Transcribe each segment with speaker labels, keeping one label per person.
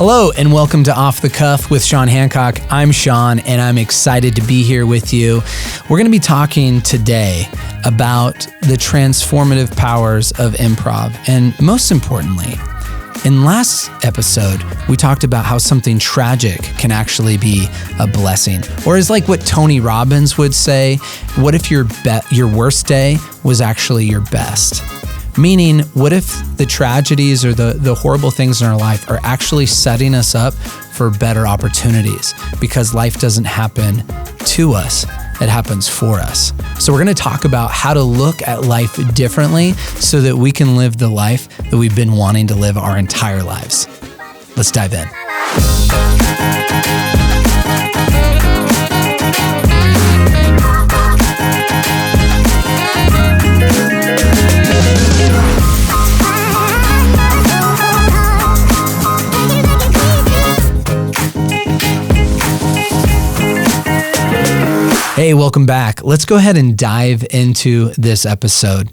Speaker 1: Hello and welcome to Off the Cuff with Sean Hancock. I'm Sean and I'm excited to be here with you. We're going to be talking today about the transformative powers of improv. And most importantly, in last episode, we talked about how something tragic can actually be a blessing. Or is like what Tony Robbins would say, what if your worst day was actually your best? Meaning, what if the tragedies or the horrible things in our life are actually setting us up for better opportunities? Because life doesn't happen to us, it happens for us. So we're going to talk about how to look at life differently so that we can live the life that we've been wanting to live our entire lives. Let's dive in. Hey, welcome back. Let's go ahead and dive into this episode.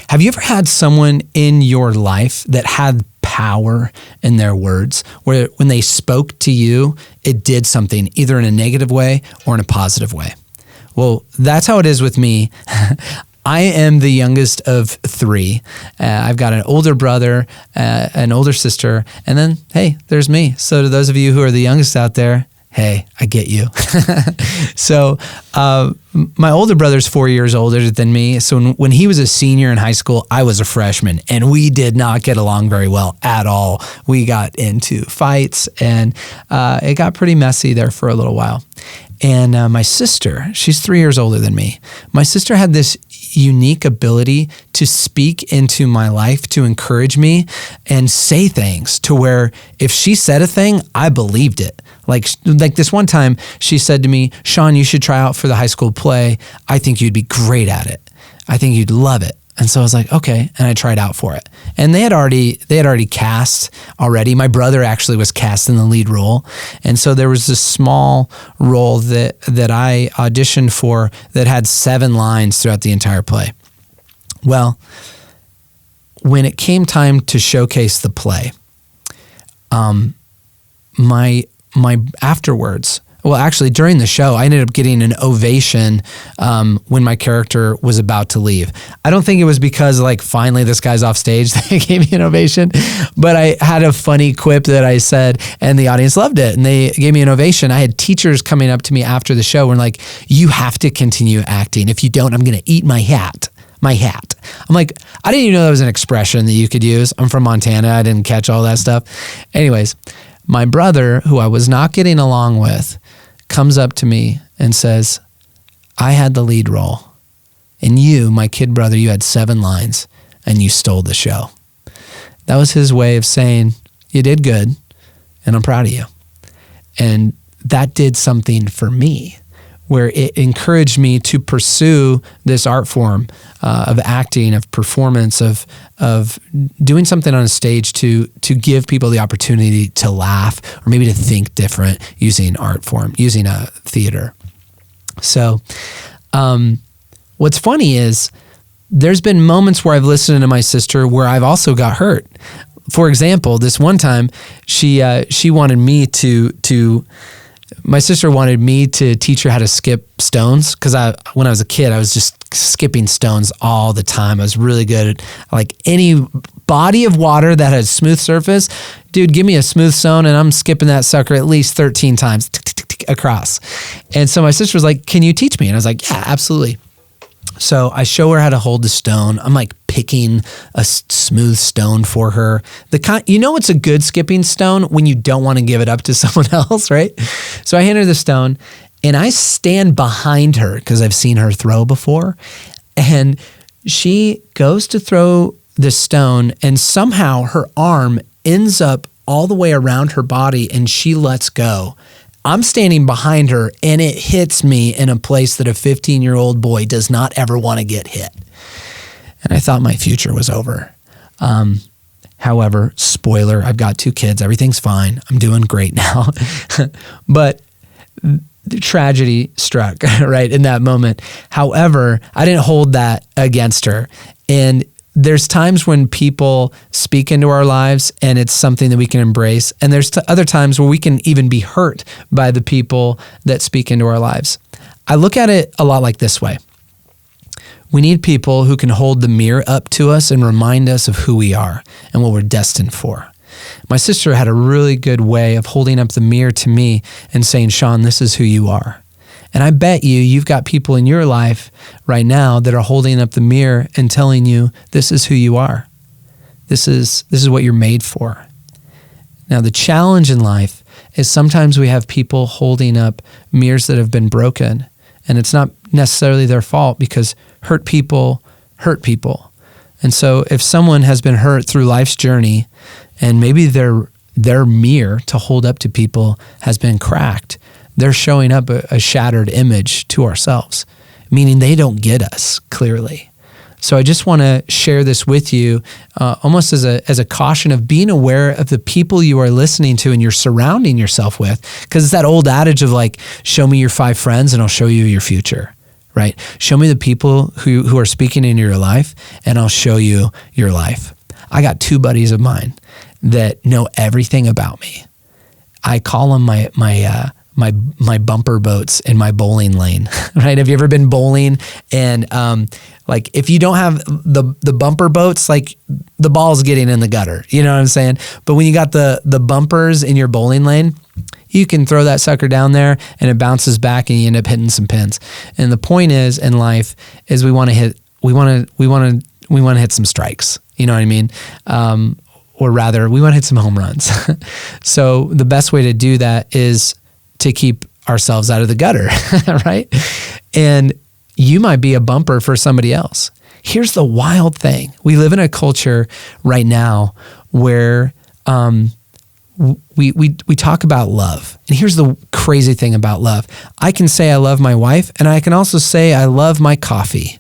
Speaker 1: Have you ever had someone in your life that had power in their words, where when they spoke to you, it did something either in a negative way or in a positive way? Well, that's how it is with me. I am the youngest of three. I've got an older brother, an older sister, and then, hey, there's me. So to those of you who are the youngest out there, hey, I get you. So my older brother's 4 years older than me. So when he was a senior in high school, I was a freshman, and we did not get along very well at all. We got into fights, and it got pretty messy there for a little while. And my sister, she's 3 years older than me. My sister had this unique ability to speak into my life, to encourage me and say things to where if she said a thing, I believed it. Like this one time she said to me, Sean, you should try out for the high school play. I think you'd be great at it. I think you'd love it. And so I was like, okay. And I tried out for it. And they had already cast already. My brother actually was cast in the lead role. And so there was this small role that I auditioned for that had 7 lines throughout the entire play. Well, when it came time to showcase the play, my afterwards, well, actually, during the show, I ended up getting an ovation when my character was about to leave. I don't think it was because, finally this guy's off stage they gave me an ovation, but I had a funny quip that I said, and the audience loved it, and they gave me an ovation. I had teachers coming up to me after the show and like, you have to continue acting. If you don't, I'm going to eat my hat. I'm like, I didn't even know that was an expression that you could use. I'm from Montana. I didn't catch all that stuff. Anyways, my brother, who I was not getting along with, comes up to me and says, I had the lead role, and you, my kid brother, you had 7 lines and you stole the show. That was his way of saying, you did good and I'm proud of you. And that did something for me where it encouraged me to pursue this art form of acting, of performance, of doing something on a stage to give people the opportunity to laugh or maybe to think different using art form, using a theater. So what's funny is there's been moments where I've listened to my sister where I've also got hurt. For example, this one time she wanted me my sister wanted me to teach her how to skip stones because when I was a kid, I was just skipping stones all the time. I was really good at any body of water that had smooth surface. Dude, give me a smooth stone and I'm skipping that sucker at least 13 times across. And so my sister was like, can you teach me? And I was like, yeah, absolutely. So I show her how to hold the stone. I'm like picking a smooth stone for her. It's a good skipping stone when you don't want to give it up to someone else, right? So I hand her the stone and I stand behind her because I've seen her throw before. And she goes to throw the stone and somehow her arm ends up all the way around her body and she lets go. I'm standing behind her and it hits me in a place that a 15-year-old boy does not ever want to get hit. And I thought my future was over. However, spoiler, I've got 2 kids. Everything's fine. I'm doing great now. But the tragedy struck right in that moment. However, I didn't hold that against her. And there's times when people speak into our lives and it's something that we can embrace. And there's other times where we can even be hurt by the people that speak into our lives. I look at it a lot like this way. We need people who can hold the mirror up to us and remind us of who we are and what we're destined for. My sister had a really good way of holding up the mirror to me and saying, Sean, this is who you are. And I bet you've got people in your life right now that are holding up the mirror and telling you, this is who you are. This is what you're made for. Now, the challenge in life is sometimes we have people holding up mirrors that have been broken, and it's not necessarily their fault because hurt people hurt people. And so if someone has been hurt through life's journey and maybe their mirror to hold up to people has been cracked, they're showing up a shattered image to ourselves, meaning they don't get us clearly. So I just want to share this with you almost as a caution of being aware of the people you are listening to and you're surrounding yourself with, because it's that old adage of like, show me your 5 friends and I'll show you your future, right? Show me the people who are speaking into your life and I'll show you your life. I got 2 buddies of mine that know everything about me. I call them my bumper boats in my bowling lane, right? Have you ever been bowling and like if you don't have the bumper boats, like the ball's getting in the gutter, you know what I'm saying? But when you got the bumpers in your bowling lane, you can throw that sucker down there and it bounces back and you end up hitting some pins. And the point is in life is we want to hit some strikes, you know what I mean? Or rather, we want to hit some home runs. So the best way to do that is to keep ourselves out of the gutter, right? And you might be a bumper for somebody else. Here's the wild thing. We live in a culture right now where we talk about love. And here's the crazy thing about love. I can say I love my wife, and I can also say I love my coffee.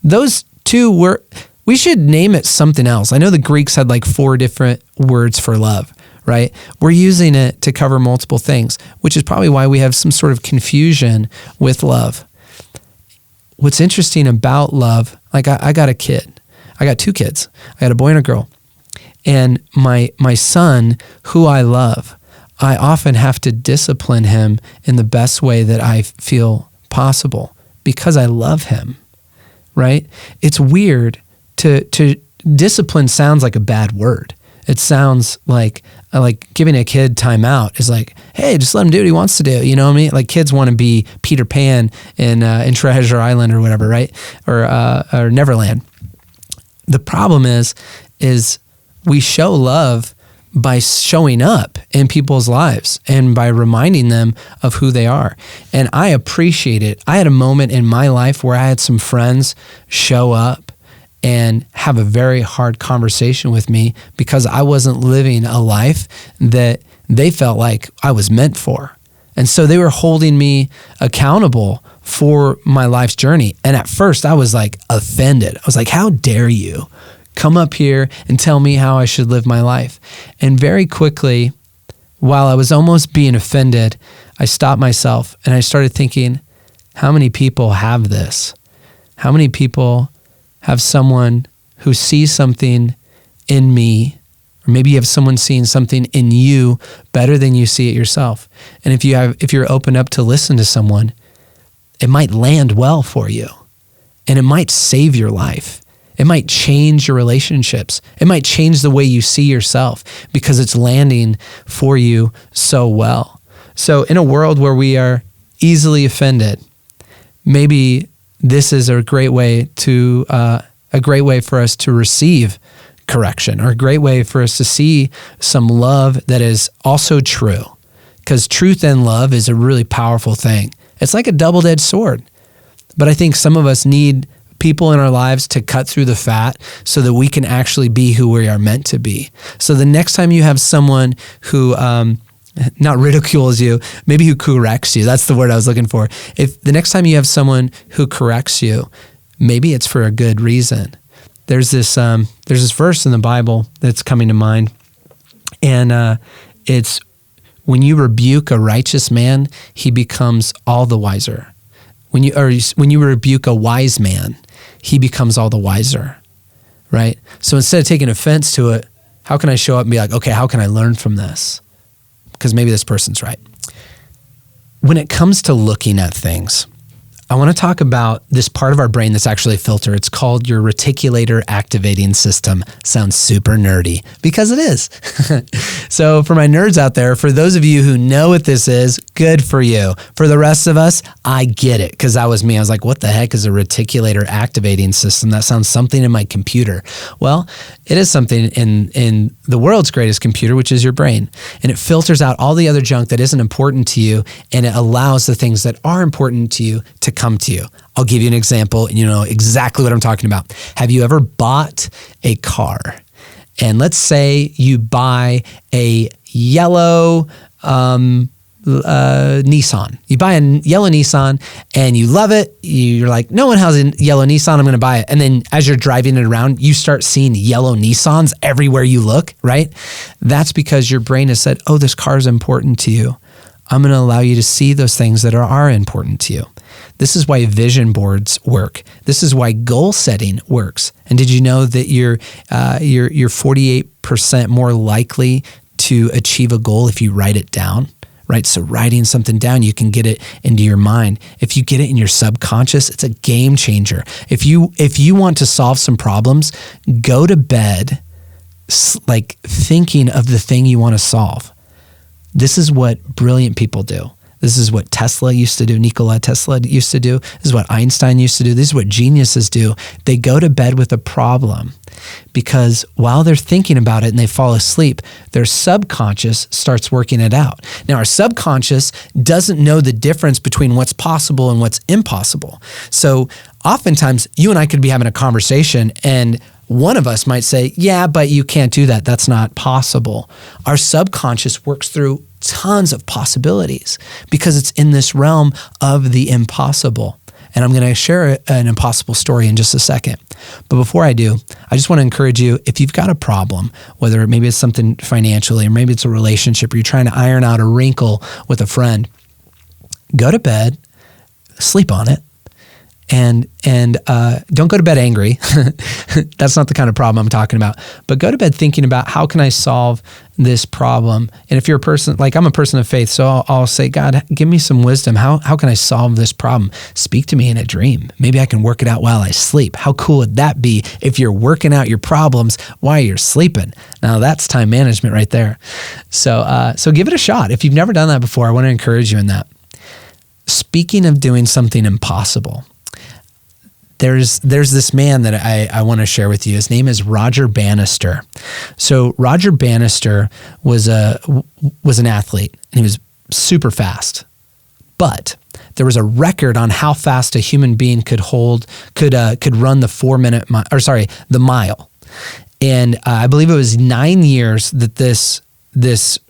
Speaker 1: Those two we should name it something else. I know the Greeks had like 4 different words for love, right? We're using it to cover multiple things, which is probably why we have some sort of confusion with love. What's interesting about love, like I got a kid. I got 2 kids. I got a boy and a girl. And my son, who I love, I often have to discipline him in the best way that I feel possible because I love him, right? It's weird to discipline sounds like a bad word. It sounds like giving a kid time out is like, hey, just let him do what he wants to do. You know what I mean? Like kids want to be Peter Pan in Treasure Island or whatever, right? Or Neverland. The problem is we show love by showing up in people's lives and by reminding them of who they are. And I appreciate it. I had a moment in my life where I had some friends show up and have a very hard conversation with me because I wasn't living a life that they felt like I was meant for. And so they were holding me accountable for my life's journey. And at first I was like offended. I was like, how dare you come up here and tell me how I should live my life? And very quickly, while I was almost being offended, I stopped myself and I started thinking, how many people have this? How many people have someone who sees something in me, or maybe you have someone seeing something in you better than you see it yourself. And if you're open up to listen to someone, it might land well for you and it might save your life. It might change your relationships. It might change the way you see yourself because it's landing for you so well. So in a world where we are easily offended, maybe this is a great way for us to receive correction, or a great way for us to see some love that is also true. Because truth and love is a really powerful thing. It's like a double-edged sword. But I think some of us need people in our lives to cut through the fat so that we can actually be who we are meant to be. So the next time you have someone who not ridicules you, maybe who corrects you. That's the word I was looking for. If the next time you have someone who corrects you, maybe it's for a good reason. There's this verse in the Bible that's coming to mind, and it's when you rebuke a righteous man, he becomes all the wiser. When you rebuke a wise man, he becomes all the wiser. right? So instead of taking offense to it, how can I show up and be like, okay, how can I learn from this? Because maybe this person's right. When it comes to looking at things, I want to talk about this part of our brain that's actually a filter. It's called your reticulator activating system. Sounds super nerdy because it is. So for my nerds out there, for those of you who know what this is, good for you. For the rest of us, I get it because that was me. I was like, what the heck is a reticulator activating system? That sounds something in my computer. Well, it is something in the world's greatest computer, which is your brain. And it filters out all the other junk that isn't important to you, and it allows the things that are important to you to come to you. I'll give you an example, and you know exactly what I'm talking about. Have you ever bought a car? And let's say you buy a yellow Nissan. You buy a yellow Nissan and you love it. You're like, no one has a yellow Nissan, I'm going to buy it. And then as you're driving it around, you start seeing yellow Nissans everywhere you look, right? That's because your brain has said, oh, this car is important to you. I'm going to allow you to see those things that are important to you. This is why vision boards work. This is why goal setting works. And did you know that you're 48% more likely to achieve a goal if you write it down? Right? So writing something down, you can get it into your mind. If you get it in your subconscious, it's a game changer. If you want to solve some problems, go to bed like thinking of the thing you want to solve. This is what brilliant people do. This is what Tesla used to do, Nikola Tesla used to do. This is what Einstein used to do. This is what geniuses do. They go to bed with a problem because while they're thinking about it and they fall asleep, their subconscious starts working it out. Now, our subconscious doesn't know the difference between what's possible and what's impossible. So oftentimes you and I could be having a conversation and one of us might say, yeah, but you can't do that. That's not possible. Our subconscious works through tons of possibilities because it's in this realm of the impossible. And I'm going to share an impossible story in just a second. But before I do, I just want to encourage you, if you've got a problem, whether maybe it's something financially or maybe it's a relationship or you're trying to iron out a wrinkle with a friend, go to bed, sleep on it, and don't go to bed angry. That's not the kind of problem I'm talking about. But go to bed thinking about how can I solve this problem? And if you're a person, like I'm a person of faith, so I'll say, God, give me some wisdom. How can I solve this problem? Speak to me in a dream. Maybe I can work it out while I sleep. How cool would that be if you're working out your problems while you're sleeping? Now that's time management right there. So give it a shot. If you've never done that before, I want to encourage you in that. Speaking of doing something impossible, there's this man that I want to share with you. His name is Roger Bannister. So Roger Bannister was an athlete and he was super fast. But there was a record on how fast a human being could run the mile. And I believe it was 9 years that this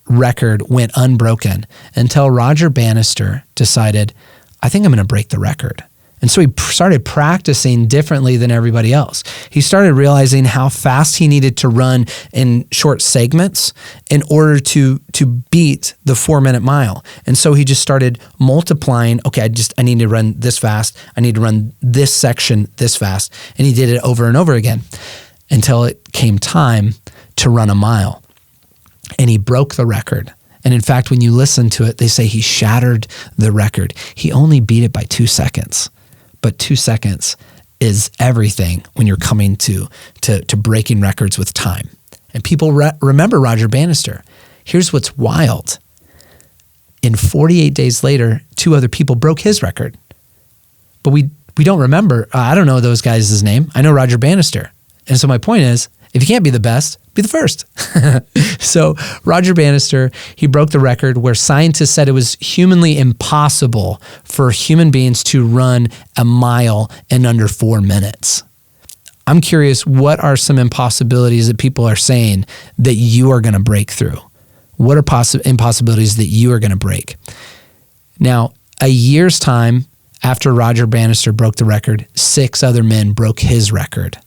Speaker 1: record went unbroken until Roger Bannister decided, I think I'm going to break the record. And so he started practicing differently than everybody else. He started realizing how fast he needed to run in short segments in order to beat the 4-minute mile. And so he just started multiplying. Okay, I need to run this fast. I need to run this section this fast. And he did it over and over again until it came time to run a mile. And he broke the record. And in fact, when you listen to it, they say he shattered the record. He only beat it by 2 seconds. But 2 seconds is everything when you're coming to breaking records with time. And people remember Roger Bannister. Here's what's wild. In 48 days later, 2 other people broke his record. But we don't remember. I don't know those guys' name. I know Roger Bannister. And so my point is, if you can't be the best, be the first. So Roger Bannister, he broke the record where scientists said it was humanly impossible for human beings to run a mile in under 4 minutes. I'm curious, what are some impossibilities that people are saying that you are going to break through? What are impossibilities that you are going to break? Now, a year's time after Roger Bannister broke the record, 6 other men broke his record.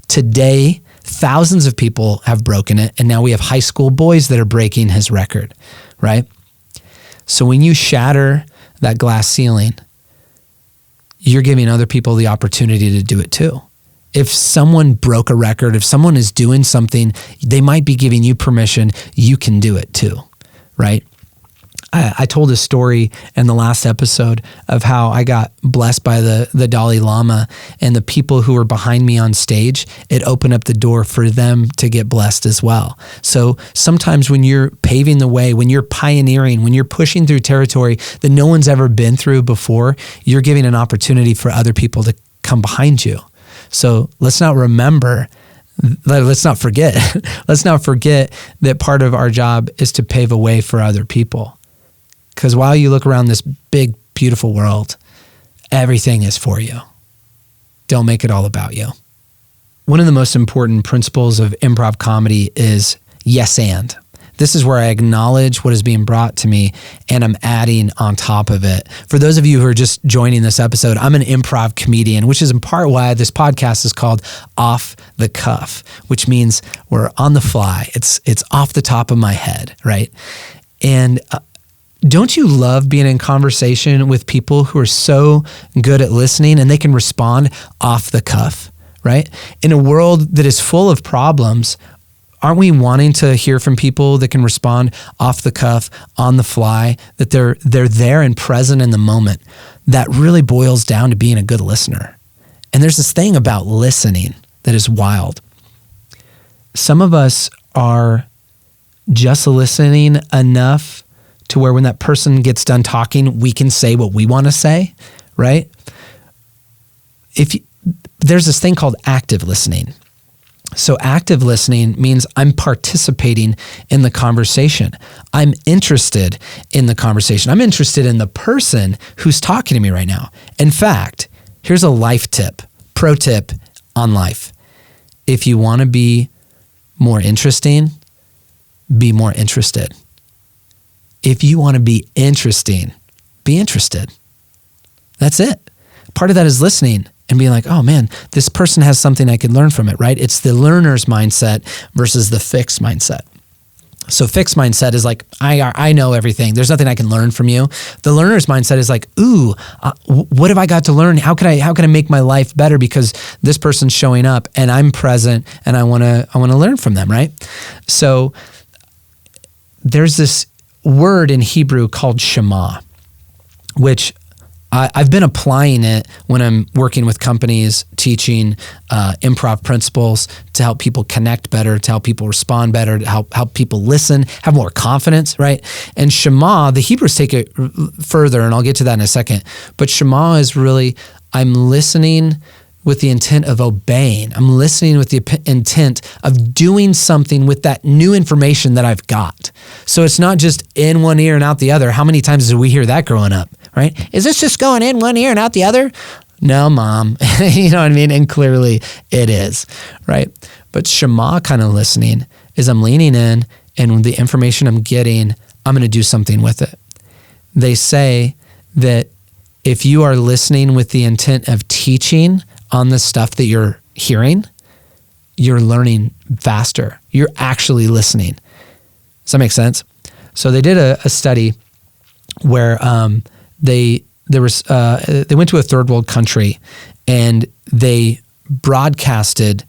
Speaker 1: Today, thousands of people have broken it, and now we have high school boys that are breaking his record, right? So when you shatter that glass ceiling, you're giving other people the opportunity to do it too. If someone broke a record, if someone is doing something, they might be giving you permission. You can do it too, right? I told a story in the last episode of how I got blessed by the Dalai Lama, and the people who were behind me on stage, it opened up the door for them to get blessed as well. So sometimes when you're paving the way, when you're pioneering, when you're pushing through territory that no one's ever been through before, you're giving an opportunity for other people to come behind you. So let's not forget that part of our job is to pave a way for other people. Because while you look around this big, beautiful world, everything is for you. Don't make it all about you. One of the most important principles of improv comedy is yes and. This is where I acknowledge what is being brought to me and I'm adding on top of it. For those of you who are just joining this episode, I'm an improv comedian, which is in part why this podcast is called Off the Cuff, which means we're on the fly. It's off the top of my head, right? And don't you love being in conversation with people who are so good at listening and they can respond off the cuff, right? In a world that is full of problems, aren't we wanting to hear from people that can respond off the cuff, on the fly, that they're there and present in the moment? That really boils down to being a good listener. And there's this thing about listening that is wild. Some of us are just listening enough to where when that person gets done talking, we can say what we want to say, right? There's this thing called active listening. So active listening means I'm participating in the conversation. I'm interested in the conversation. I'm interested in the person who's talking to me right now. In fact, here's a life tip, pro tip on life. If you want to be more interesting, be more interested. If you want to be interesting, be interested. That's it. Part of that is listening and being like, oh man, this person has something I could learn from it, right? It's the learner's mindset versus the fixed mindset. So fixed mindset is like, I know everything. There's nothing I can learn from you. The learner's mindset is like, what have I got to learn? How can I make my life better because this person's showing up and I'm present and I want to learn from them, right? So there's this word in Hebrew called Shema, which I've been applying it when I'm working with companies, teaching improv principles to help people connect better, to help people respond better, to help people listen, have more confidence, right? And Shema, the Hebrews take it further, and I'll get to that in a second. But Shema is really, I'm listening with the intent of obeying. I'm listening with the intent of doing something with that new information that I've got. So it's not just in one ear and out the other. How many times did we hear that growing up, right? Is this just going in one ear and out the other? No, mom. You know what I mean? And clearly it is, right? But Shema kind of listening is I'm leaning in, and the information I'm getting, I'm going to do something with it. They say that if you are listening with the intent of teaching on the stuff that you're hearing, you're learning faster. You're actually listening. Does that make sense? So they did a study where they went to a third world country and they broadcasted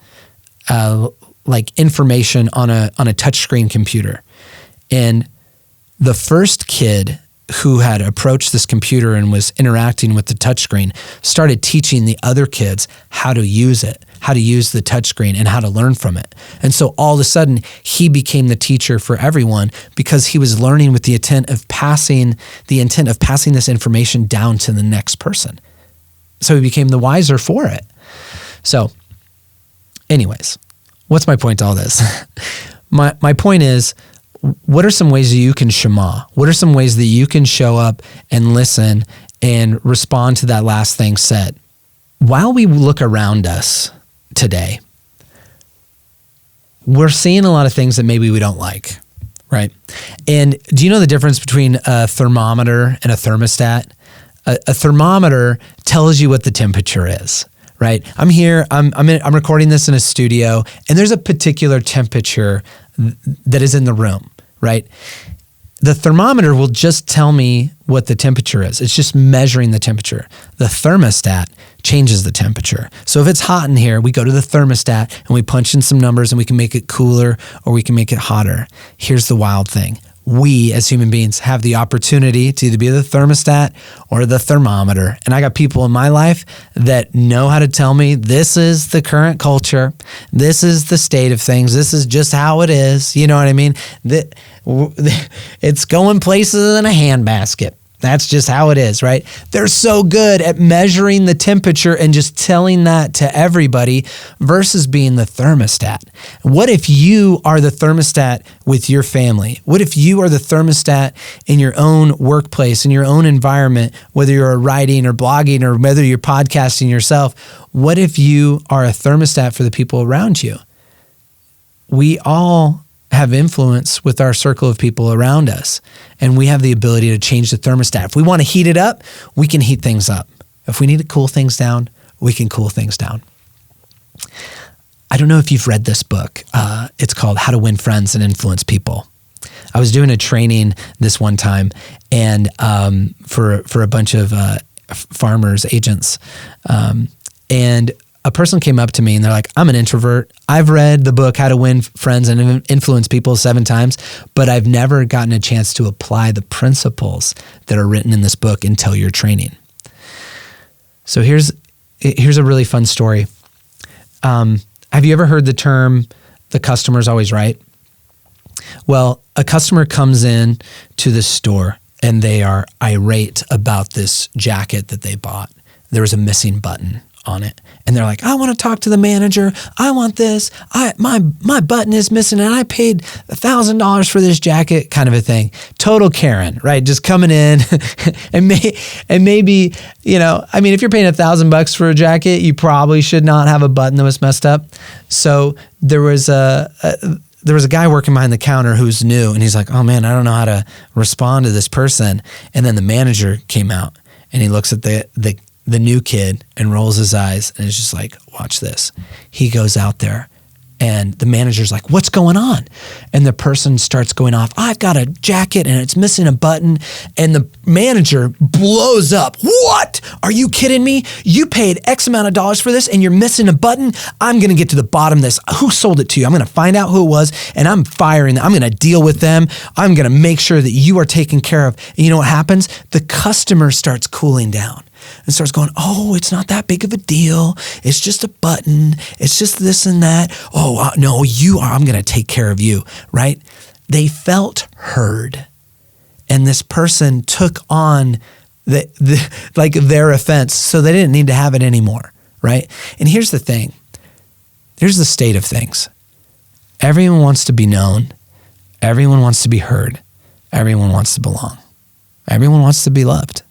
Speaker 1: like information on a touchscreen computer. And the first kid who had approached this computer and was interacting with the touchscreen started teaching the other kids how to use it, how to use the touchscreen and how to learn from it. And so all of a sudden he became the teacher for everyone because he was learning with the intent of passing this information down to the next person. So he became the wiser for it. So anyways, what's my point to all this? My point is, what are some ways that you can Shema? What are some ways that you can show up and listen and respond to that last thing said? While we look around us today, we're seeing a lot of things that maybe we don't like, right? And do you know the difference between a thermometer and a thermostat? A thermometer tells you what the temperature is, right? I'm here, I'm recording this in a studio, and there's a particular temperature that is in the room, right? The thermometer will just tell me what the temperature is. It's just measuring the temperature. The thermostat changes the temperature. So if it's hot in here, we go to the thermostat and we punch in some numbers and we can make it cooler or we can make it hotter. Here's the wild thing. We as human beings have the opportunity to either be the thermostat or the thermometer. And I got people in my life that know how to tell me this is the current culture. This is the state of things. This is just how it is. You know what I mean? It's going places in a handbasket. That's just how it is, right? They're so good at measuring the temperature and just telling that to everybody versus being the thermostat. What if you are the thermostat with your family? What if you are the thermostat in your own workplace, in your own environment, whether you're writing or blogging or whether you're podcasting yourself? What if you are a thermostat for the people around you? We all have influence with our circle of people around us. And we have the ability to change the thermostat. If we want to heat it up, we can heat things up. If we need to cool things down, we can cool things down. I don't know if you've read this book. It's called How to Win Friends and Influence People. I was doing a training this one time and for a bunch of farmers, agents, and a person came up to me and they're like, I'm an introvert. I've read the book, How to Win Friends and Influence People 7 times, but I've never gotten a chance to apply the principles that are written in this book until your training. So here's a really fun story. Have you ever heard the term, the customer's always right? Well, a customer comes in to the store and they are irate about this jacket that they bought. There was a missing button on it. And they're like, I want to talk to the manager. I want this. My button is missing and I paid $1,000 for this jacket, kind of a thing. Total Karen, right? Just coming in and maybe, you know, I mean, if you're paying $1,000 for a jacket, you probably should not have a button that was messed up. So there was a guy working behind the counter who's new and he's like, oh man, I don't know how to respond to this person. And then the manager came out and he looks at the new kid and rolls his eyes and is just like, watch this. He goes out there and the manager's like, what's going on? And the person starts going off, I've got a jacket and it's missing a button. And the manager blows up. What? Are you kidding me? You paid X amount of dollars for this and you're missing a button? I'm going to get to the bottom of this. Who sold it to you? I'm going to find out who it was and I'm firing them. I'm going to deal with them. I'm going to make sure that you are taken care of. And you know what happens? The customer starts cooling down and starts going, oh, it's not that big of a deal. It's just a button. It's just this and that. Oh, no, you are. I'm going to take care of you, right? They felt heard. And this person took on their offense, so they didn't need to have it anymore, right? And here's the thing. Here's the state of things. Everyone wants to be known. Everyone wants to be heard. Everyone wants to belong. Everyone wants to be loved.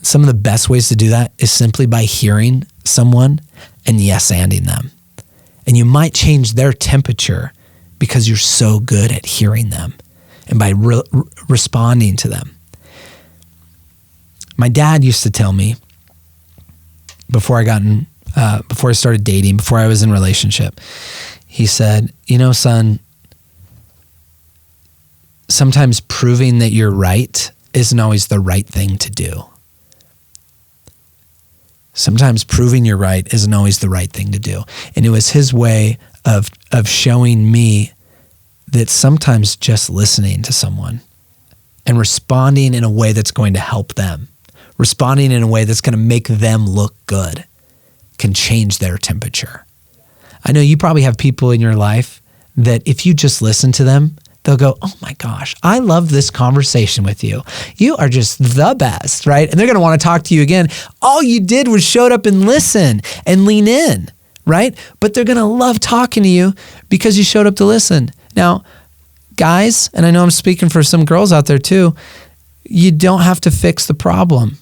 Speaker 1: Some of the best ways to do that is simply by hearing someone and yes-anding them. And you might change their temperature because you're so good at hearing them and by responding to them. My dad used to tell me before I started dating, before I was in a relationship, he said, you know, son, sometimes proving that you're right isn't always the right thing to do. Sometimes proving you're right isn't always the right thing to do. And it was his way of showing me that sometimes just listening to someone and responding in a way that's going to help them, responding in a way that's going to make them look good, can change their temperature. I know you probably have people in your life that if you just listen to them, they'll go, oh my gosh, I love this conversation with you. You are just the best, right? And they're going to want to talk to you again. All you did was showed up and listen and lean in, right? But they're going to love talking to you because you showed up to listen. Now, guys, and I know I'm speaking for some girls out there too, you don't have to fix the problem.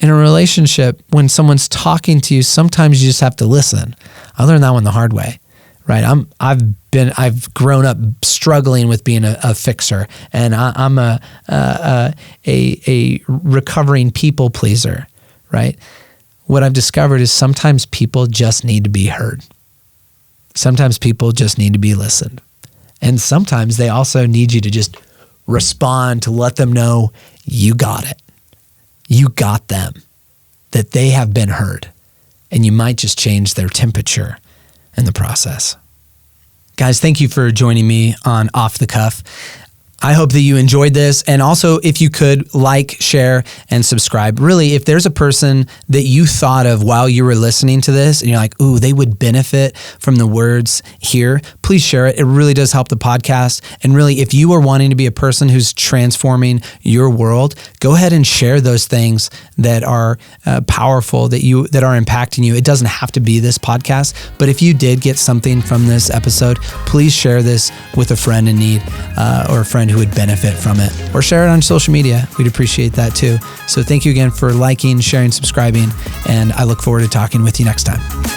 Speaker 1: In a relationship, when someone's talking to you, sometimes you just have to listen. I learned that one the hard way. Right, I've grown up struggling with being a fixer, and I'm a recovering people pleaser. Right, what I've discovered is sometimes people just need to be heard. Sometimes people just need to be listened, and sometimes they also need you to just respond to let them know you got it. You got them, that they have been heard, and you might just change their temperature in the process. Guys, thank you for joining me on Off the Cuff. I hope that you enjoyed this. And also, if you could like, share, and subscribe. Really, if there's a person that you thought of while you were listening to this and you're like, ooh, they would benefit from the words here, please share it. It really does help the podcast. And really, if you are wanting to be a person who's transforming your world, go ahead and share those things that are powerful, that are impacting you. It doesn't have to be this podcast, but if you did get something from this episode, please share this with a friend in need or a friend who would benefit from it, or share it on social media. We'd appreciate that too. So thank you again for liking, sharing, subscribing, and I look forward to talking with you next time.